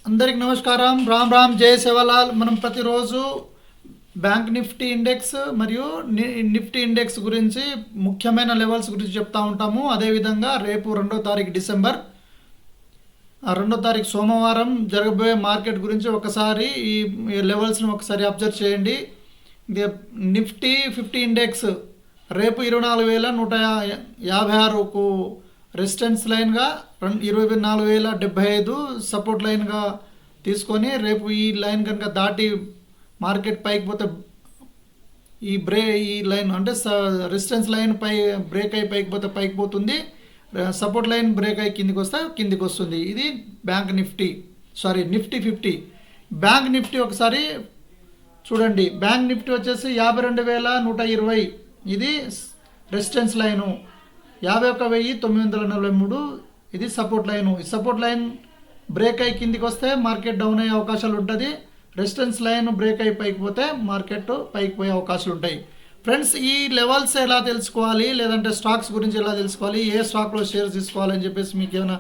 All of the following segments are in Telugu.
అందరికి నమస్కారం. రామ్ రామ్ జై సేవలాల్. మనం ప్రతిరోజు బ్యాంక్ నిఫ్టీ ఇండెక్స్ మరియు నిఫ్టీ ఇండెక్స్ గురించి ముఖ్యమైన లెవెల్స్ గురించి చెప్తా ఉంటాము. అదేవిధంగా రేపు 2వ తారీఖు డిసెంబర్ 2వ తారీఖు సోమవారం జరగబోయే మార్కెట్ గురించి ఒకసారి ఈ లెవెల్స్ని ఒకసారి అబ్జర్వ్ చేయండి. నిఫ్టీ 50 ఇండెక్స్ రేపు 24,156కు రెసిస్టెన్స్ లైన్గా 24,075 సపోర్ట్ లైన్గా తీసుకొని రేపు ఈ లైన్ కనుక దాటి మార్కెట్ పైకి పోతే ఈ లైన్ అంటే రెసిస్టెన్స్ లైన్ బ్రేక్ అయి పైకి పోతే పైకి పోతుంది, సపోర్ట్ లైన్ బ్రేక్ అయి కిందికి వస్తే కిందికి వస్తుంది. ఇది నిఫ్టీ 50. బ్యాంక్ నిఫ్టీ ఒకసారి చూడండి. బ్యాంక్ నిఫ్టీ వచ్చేసి 52,120 ఇది రెసిస్టెన్స్ లైను, 51,943 ఇది సపోర్ట్ లైను. ఈ సపోర్ట్ లైన్ బ్రేక్ అయి కిందికి వస్తే మార్కెట్ డౌన్ అయ్యే అవకాశాలు ఉంటుంది. రెసిస్టెన్స్ లైన్ బ్రేక్ అయి పైకి పోతే మార్కెట్ పైకి పోయే అవకాశాలు ఉంటాయి. ఫ్రెండ్స్, ఈ లెవెల్స్ ఎలా తెలుసుకోవాలి, లేదంటే స్టాక్స్ గురించి ఎలా తెలుసుకోవాలి, ఏ స్టాక్లో షేర్స్ తీసుకోవాలని చెప్పేసి మీకు ఏమైనా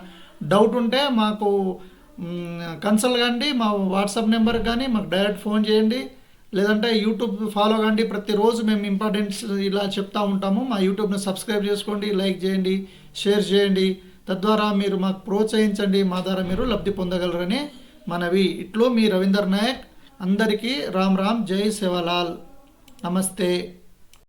డౌట్ ఉంటే మాకు కన్సల్ట్ కండి. మా వాట్సాప్ నెంబర్కి కానీ మాకు డైరెక్ట్ ఫోన్ చేయండి, లేదంటే యూట్యూబ్ ఫాలో కండి. ప్రతిరోజు మేము ఇంపార్టెంట్స్ ఇలా చెప్తా ఉంటాము. మా యూట్యూబ్ని సబ్స్క్రైబ్ చేసుకోండి, లైక్ చేయండి, షేర్ చేయండి. తద్వారా మీరు మాకు ప్రోత్సహించండి, మా ద్వారా మీరు లబ్ధి పొందగలరని మనవి. ఇట్లు మీ రవీందర్ నాయక్. అందరికీ రామ్ రామ్ జై సేవలాల్. నమస్తే.